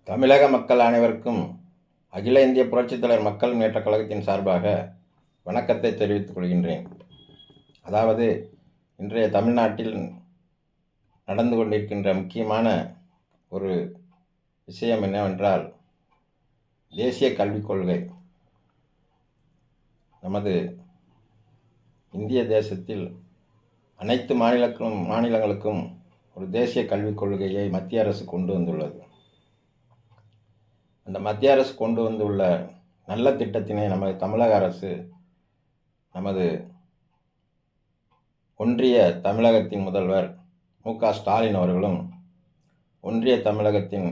தமிழக மக்கள் அனைவருக்கும் அகில இந்திய புரட்சித் தலைவர் மக்கள் முன்னேற்றக் கழகத்தின் சார்பாக வணக்கத்தை தெரிவித்துக் கொள்கின்றேன். அதாவது இன்றைய தமிழ்நாட்டில் நடந்து கொண்டிருக்கின்ற முக்கியமான ஒரு விஷயம் என்னவென்றால் தேசிய கல்விக் கொள்கை. நமது இந்திய தேசத்தில் அனைத்து மாநிலங்களுக்கும் ஒரு தேசிய கல்விக் கொள்கையை மத்திய அரசு கொண்டு வந்துள்ளது. அந்த மத்திய அரசு கொண்டு வந்துள்ள நல்ல திட்டத்தினை நமது தமிழக அரசு, நமது ஒன்றிய தமிழகத்தின் முதல்வர் மு.க. ஸ்டாலின் அவர்களும், ஒன்றிய தமிழகத்தின்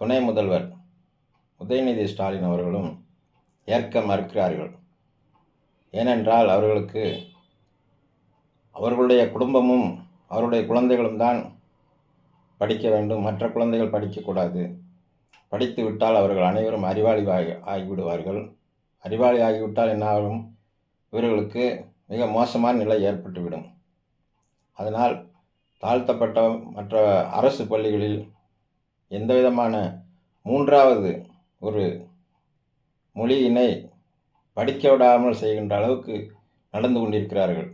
துணை முதல்வர் உதயநிதி ஸ்டாலின் அவர்களும் ஏற்க மறுக்கிறார்கள். ஏனென்றால் அவர்களுடைய குடும்பமும் அவருடைய குழந்தைகளும் தான் படிக்க வேண்டும், மற்ற குழந்தைகள் படிக்கக்கூடாது. படித்து விட்டால் அவர்கள் அனைவரும் அறிவாளி ஆகிவிடுவார்கள். அறிவாளி ஆகிவிட்டால் என்ன ஆகும்? இவர்களுக்கு மிக மோசமான நிலை ஏற்பட்டுவிடும். அதனால் தாழ்த்தப்பட்ட மற்ற அரசு பள்ளிகளில் எந்தவிதமான மூன்றாவது ஒரு மொழியினை படிக்க விடாமல் செய்கின்ற அளவுக்கு நடந்து கொண்டிருக்கிறார்கள்.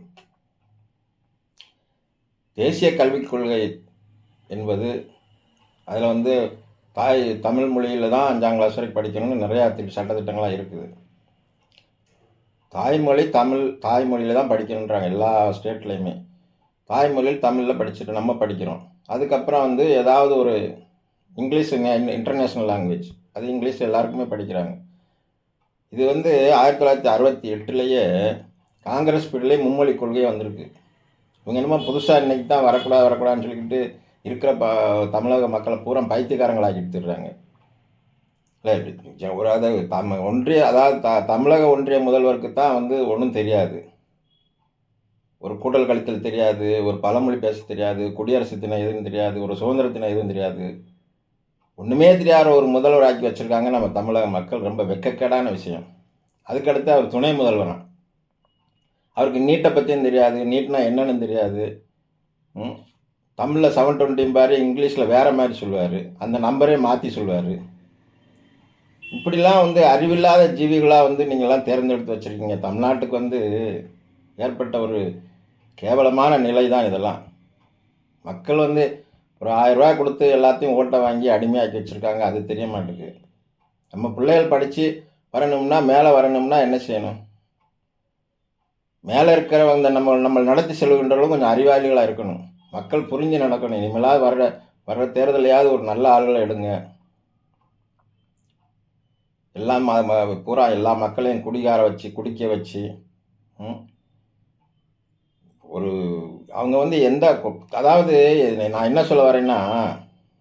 தேசிய கல்விக் கொள்கை என்பது அதில் தமிழ் மொழியில் தான் 5ஆம் கிளாஸ் வரைக்கும் படிக்கணும்னு நிறையா சட்டத்திட்டங்கள்லாம் இருக்குது. தாய்மொழியில் தான் படிக்கணுன்றாங்க எல்லா ஸ்டேட்லேயுமே. தாய்மொழியில் தமிழில் படிச்சுட்டு நம்ம படிக்கிறோம். அதுக்கப்புறம் ஏதாவது ஒரு இங்கிலீஷ் இன்டர்நேஷ்னல் லாங்குவேஜ், அது இங்கிலீஷ் எல்லாருக்குமே படிக்கிறாங்க. இது 1968லேயே காங்கிரஸ் பீரியட்லேயே மும்மொழி கொள்கை வந்திருக்கு. இவங்க என்னமோ புதுசாக இன்றைக்கி தான் வரக்கூடாதுன்னு சொல்லிக்கிட்டு இருக்கிற தமிழக மக்களை பூரா பைத்தியக்காரங்களாக்கிட்டு திடுறாங்க. இல்லை, தமிழக ஒன்றிய முதல்வருக்கு தான் ஒன்றும் தெரியாது. ஒரு கூட்டல் கழித்தல் தெரியாது, ஒரு பழமொழி பேச தெரியாது, குடியரசு தினம் எதுவும் தெரியாது, ஒரு சுதந்திர தினம் எதுவும் தெரியாது. ஒன்றுமே தெரியாத ஒரு முதல்வர் ஆக்கி வச்சுருக்காங்க நம்ம தமிழக மக்கள். ரொம்ப வெட்கக்கேடான விஷயம். அதுக்கடுத்து அவர் துணை முதல்வரான். அவருக்கு நீட்டை பற்றியும் தெரியாது, நீட்னா என்னன்னு தெரியாது. தமிழில் 720 பாரு, இங்கிலீஷில் வேறு மாதிரி சொல்லுவார், அந்த நம்பரே மாற்றி சொல்லுவார். இப்படிலாம் அறிவில்லாத ஜீவிகளாக நீங்கள்லாம் தேர்ந்தெடுத்து வச்சுருக்கீங்க. தமிழ்நாட்டுக்கு ஏற்பட்ட ஒரு கேவலமான நிலை தான் இதெல்லாம். மக்கள் ஒரு 1000 ரூபா கொடுத்து எல்லாத்தையும் ஓட்டை வாங்கி அடிமையாக்கி வச்சுருக்காங்க. அது தெரிய மாட்டேங்குது. நம்ம பிள்ளைகள் படித்து வரணும்னா, மேலே வரணும்னா என்ன செய்யணும்? மேலே இருக்கிறவங்க நம்ம நடத்தி செல்கின்றவங்களும் கொஞ்சம் அறிவாளிகளாக இருக்கணும். மக்கள் புரிஞ்சு நடக்கணும். இனிமேலாவது வர்ற தேர்தலையாவது ஒரு நல்ல ஆளுகளை எடுங்க. எல்லாம் பூரா எல்லா மக்களையும் குடிக்க வச்சு ஒரு அவங்க அதாவது நான் என்ன சொல்ல வரேன்னா,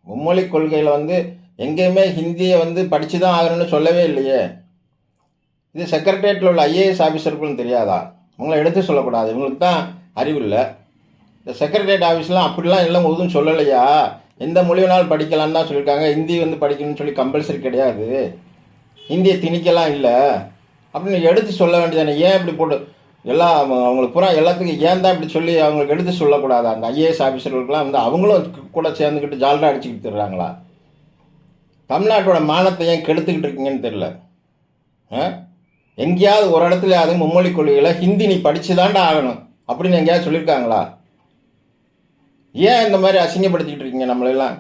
மும்மொழி கொள்கையில் எங்கேயுமே ஹிந்தியை படித்து தான் ஆகணும்னு சொல்லவே இல்லையே. இது செக்ரட்டரியேட்டில் உள்ள ஐஏஎஸ் ஆஃபீஸருக்குன்னு தெரியாதா? இவங்களை எடுத்து சொல்லக்கூடாது, இவங்களுக்கு தான் அறிவு இல்லை. இந்த செக்ரட்டரியேட் ஆஃபீஸ்லாம் அப்படிலாம் எல்லாம் எதுவும் சொல்லலையா? எந்த மொழி வேணாலும் படிக்கலான்னு தான் சொல்லியிருக்காங்க. ஹிந்தி படிக்கணும்னு சொல்லி கம்பல்சரி கிடையாது. ஹிந்தியை திணிக்கலாம் இல்லை அப்படின்னு எடுத்து சொல்ல வேண்டியதானே. ஏன் இப்படி போட்டு அவங்களுக்கு பூரா எல்லாத்துக்கும் ஏன் தான் இப்படி சொல்லி அவங்களுக்கு எடுத்து சொல்லக்கூடாது? அந்த ஐஏஎஸ் ஆஃபீஸர்களுக்கெல்லாம் அவங்களும் கூட சேர்ந்துக்கிட்டு ஜால்ரா அடிச்சுக்கிட்டு தர்றாங்களா? தமிழ்நாட்டோட மானத்தை ஏன் கெடுத்துக்கிட்டு இருக்கீங்கன்னு தெரியல. எங்கேயாவது ஒரு இடத்துல மும்மொழி கொள்கைகளை ஹிந்தி நீ படித்து தாண்டா ஆகணும் அப்படின்னு எங்கேயாவது சொல்லியிருக்காங்களா? ஏன் இந்த மாதிரி அசிங்கப்படுத்திக்கிட்டு இருக்கீங்க நம்மளெல்லாம்?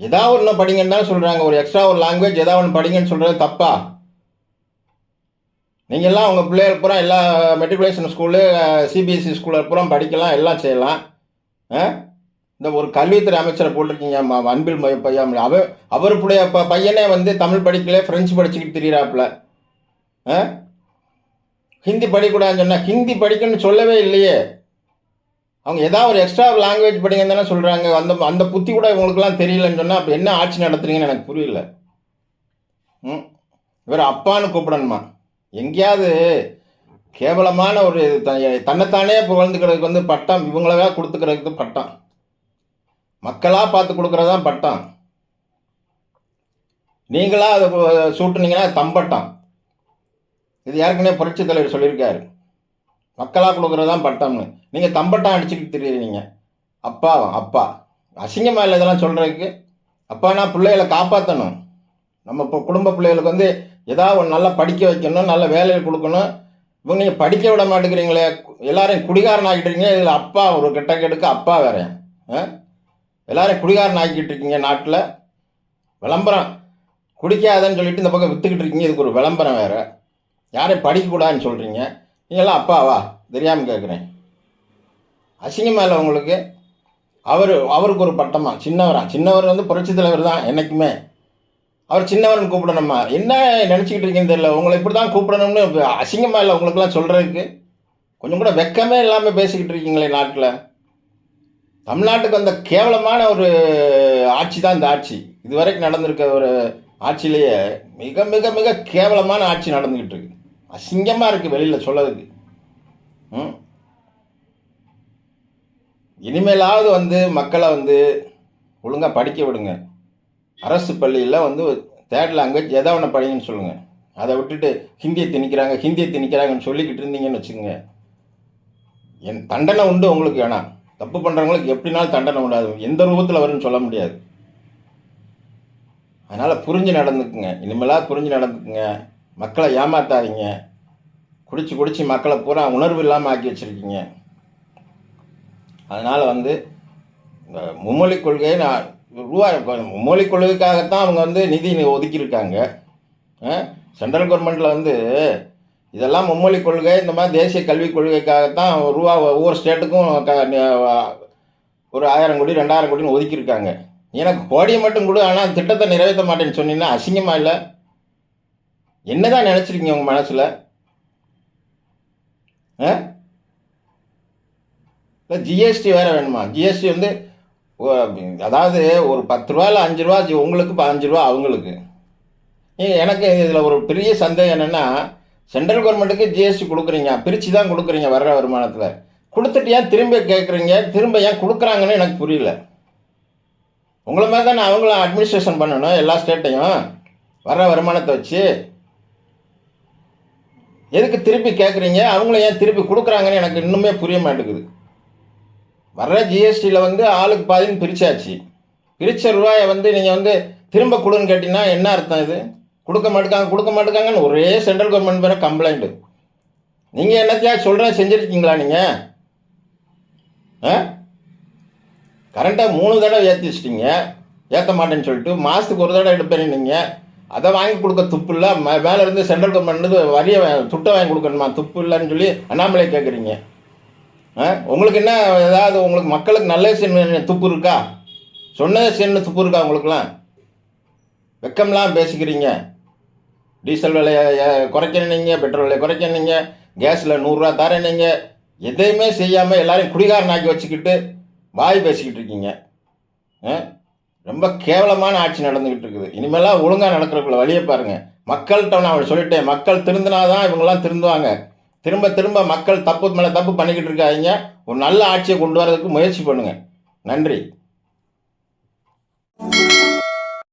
ஏதாவது ஒன்று படிங்கன்னு தான் சொல்கிறாங்க. ஒரு எக்ஸ்ட்ரா ஒரு லாங்குவேஜ் ஏதாவது ஒன்று படிங்கன்னு சொல்கிறது தப்பா? நீங்கள்லாம் உங்கள் பிள்ளைகள் பூரா எல்லா மெட்ரிகுலேஷன் ஸ்கூலு, சிபிஎஸ்சி ஸ்கூலில் பூரா படிக்கலாம், எல்லாம் செய்யலாம். இந்த ஒரு கல்வித்துறை அமைச்சரை போட்டிருக்கீங்க அன்பில் பையன். அவருடைய பையனே தமிழ் படிக்கல, ஃப்ரெஞ்சு படிச்சுக்கிட்டு திரியிறாப்புல. ஹிந்தி படிக்கூடாதுன்னு சொன்னால் ஹிந்தி படிக்கணும்னு சொல்லவே இல்லையே. அவங்க ஏதாவது ஒரு எக்ஸ்ட்ரா லாங்குவேஜ் படிங்கன்னு தானே சொல்கிறாங்க. அந்த புத்தி கூட இவங்களுக்குலாம் தெரியலன்னு சொன்னால் அப்போ என்ன ஆட்சி நடத்துறீங்கன்னு எனக்கு புரியல. இவர் அப்பான்னு கூப்பிடணுமா? எங்கேயாவது கேவலமான ஒரு தன்னைத்தானே புகழ்ந்துக்கிறதுக்கு பட்டம் இவங்களா கொடுத்துக்கிறதுக்கு பட்டம், மக்களாக பார்த்து கொடுக்குறதான் பட்டம். நீங்களா அதை சூட்டுனீங்கன்னா தம்பட்டம். இது ஏற்கனவே புரட்சி தலைவர் சொல்லியிருக்காரு. மக்களாக கொடுக்குறதான் பட்டம்னு. நீங்கள் தம்பட்டம் அடிச்சுக்கிட்டு தெரியுறீங்க. அப்பா அசிங்கமாக இல்லை இதெல்லாம் சொல்கிறதுக்கு. அப்பானா பிள்ளைகளை காப்பாற்றணும். நம்ம இப்போ குடும்ப பிள்ளைகளுக்கு வந்து ஏதாவது ஒரு நல்லா படிக்க வைக்கணும், நல்ல வேலையை கொடுக்கணும். இவங்க நீங்கள் படிக்க விட மாட்டேங்கிறீங்களே, எல்லாரையும் குடிகாரன் ஆக்கிட்டுருக்கீங்க. இதில் அப்பா ஒரு கெட்ட கெடுக்க அப்பா வேற. எல்லாரையும் குடிகாரன் ஆக்கிட்டு இருக்கீங்க. நாட்டில் விளம்பரம் குடிக்காதன்னு சொல்லிட்டு இந்த பக்கம் விற்றுக்கிட்டு இருக்கீங்க. இதுக்கு ஒரு விளம்பரம் வேறு. யாரையும் படிக்கக்கூடாதுன்னு சொல்கிறீங்க. நீங்களாம் அப்பாவா? தெரியாமல் கேட்குறேன். அசிங்கமாக இல்லை உங்களுக்கு? அவருக்கு ஒரு பட்டமா? சின்னவர் வந்து புரட்சி தலைவர் தான் என்றைக்குமே. அவர் சின்னவர்னு கூப்பிடணுமா? என்ன நினச்சிக்கிட்டு இருக்கீங்கன்னு தெரியல. உங்களை இப்படி தான் கூப்பிடணும்னு அசிங்கமாக இல்லை உங்களுக்குலாம் சொல்கிறதுக்கு? கொஞ்சம் கூட வெக்கமே இல்லாமல் பேசிக்கிட்டு இருக்கீங்களே நாட்டில். தமிழ்நாட்டுக்கு வந்த கேவலமான ஒரு ஆட்சி தான் இந்த ஆட்சி. இதுவரைக்கும் நடந்திருக்க ஒரு ஆட்சியிலேயே மிக மிக மிக கேவலமான ஆட்சி நடந்துக்கிட்டு இருக்கு. அசிங்கமாக இருக்குது வெளியில் சொல்லதுக்கு. இனிமேலாவது வந்து மக்களை வந்து ஒழுங்காக படிக்க விடுங்க. அரசு பள்ளியில் வந்து தேர்ட் லாங்குவேஜ் எதை ஒன்று படிங்கன்னு சொல்லுங்கள். அதை விட்டுட்டு ஹிந்தியை திணிக்கிறாங்கன்னு சொல்லிக்கிட்டு இருந்தீங்கன்னு வச்சுக்கோங்க, என் தண்டனை உண்டு உங்களுக்கு. வேணாம், தப்பு பண்ணுறவங்களுக்கு எப்படினாலும் தண்டனை உண்டு. அது எந்த ரூபத்தில் வரும்னு சொல்ல முடியாது. அதனால் புரிஞ்சு நடந்துக்குங்க. இனிமேலாவது புரிஞ்சு நடந்துக்குங்க. மக்களை ஏமாத்தாதீங்க. குடிச்சு மக்களை பூரா உணர்வு இல்லாமல் ஆக்கி வச்சுருக்கீங்க. அதனால் வந்து இந்த மும்மொழி கொள்கையை மும்மொழி கொள்கைக்காகத்தான் அவங்க வந்து நிதி ஒதுக்கியிருக்காங்க. சென்ட்ரல் கவர்மெண்ட்டில் வந்து இதெல்லாம் மும்மொழி கொள்கை, இந்த மாதிரி தேசிய கல்விக் கொள்கைக்காகத்தான் ரூபா ஒவ்வொரு ஸ்டேட்டுக்கும் ஒரு 1000 கோடி 2000 கோடின்னு ஒதுக்கியிருக்காங்க. எனக்கு கோடியை மட்டும் கொடு, ஆனால் திட்டத்தை நிறைவேற்ற மாட்டேன்னு சொன்னீங்கன்னா அசிங்கமாக இல்லை? என்னதான் நினச்சிருக்கீங்க உங்கள் மனசில்? இல்லை ஜிஎஸ்டி வேறு வேணுமா? ஜிஎஸ்டி வந்து அதாவது ஒரு 10 ரூபாயில் 5 ரூபா உங்களுக்கு, 15 ரூபா அவங்களுக்கு. எனக்கு இதில் ஒரு பெரிய சந்தேகம் என்னென்னா, சென்ட்ரல் கவர்மெண்ட்டுக்கு ஜிஎஸ்டி கொடுக்குறீங்க, பிரித்து தான் கொடுக்குறீங்க வர்ற வருமானத்தில். கொடுத்துட்டு ஏன் திரும்ப கேட்குறீங்க? திரும்ப ஏன் கொடுக்குறாங்கன்னு எனக்கு புரியல. உங்களை மாதிரி தான் அவங்களும் அட்மினிஸ்ட்ரேஷன் பண்ணணும் எல்லா ஸ்டேட்டையும் வர்ற வருமானத்தை வச்சு. எதுக்கு திருப்பி கேட்குறீங்க? அவங்கள ஏன் திருப்பி கொடுக்குறாங்கன்னு எனக்கு இன்னுமே புரிய மாட்டேங்குது. வர்ற ஜிஎஸ்டியில் வந்து ஆளுக்கு பாதின்னு பிரித்தாச்சு. பிரித்த ரூபாயை வந்து நீங்கள் வந்து திரும்ப கொடுன்னு கேட்டிங்கன்னா என்ன அர்த்தம்? இது கொடுக்க மாட்டேங்காங்கன்னு ஒரே சென்ட்ரல் கவர்மெண்ட் பேர கம்ப்ளைண்ட்டு. நீங்கள் என்னத்தையா செஞ்சுருக்கீங்களா? நீங்கள் கரண்ட்டை 3 தடவை ஏற்றி வச்சிட்டிங்க. ஏற்ற மாட்டேன்னு சொல்லிட்டு மாதத்துக்கு ஒரு தடவை எடுப்பேன். நீங்கள் அதை வாங்கி கொடுக்க துப்பு இல்லை. மேலே இருந்து சென்ட்ரல் கவர்மெண்ட் வரியை துட்டை வாங்கி கொடுக்கணுமா? துப்பு இல்லைன்னு சொல்லி அண்ணாமலை கேட்குறீங்க. உங்களுக்கு என்ன, ஏதாவது உங்களுக்கு மக்களுக்கு நல்ல செய்யணும் துப்பு இருக்கா? சொன்னதை செய்யணும் துப்பு இருக்கா உங்களுக்குலாம்? வெக்கம்லாம் பேசிக்கிறீங்க. டீசல் விலையை குறைக்கணுங்க, பெட்ரோல் விலையை குறைக்கணுங்க, கேஸில் 100 ரூபா தரேனுங்க. எதையுமே செய்யாமல் எல்லாரையும் குடிகாரனாக்கி வச்சுக்கிட்டு வாய் பேசிக்கிட்டு இருக்கீங்க. ரொம்ப கேவலமான ஆட்சி நடந்துக்கிட்டு இருக்குது. இனிமேலாம் ஒழுங்காக நடக்கிறக்குள்ள வழியை பாருங்கள். மக்கள்கிட்ட நான் சொல்லிட்டேன், மக்கள் திருந்தினாதான் இவங்கெல்லாம் திருந்துவாங்க. திரும்ப மக்கள் தப்பு மேலே தப்பு பண்ணிக்கிட்டு இருக்காங்க. ஒரு நல்ல ஆட்சியை கொண்டு வரதுக்கு முயற்சி பண்ணுங்கள். நன்றி.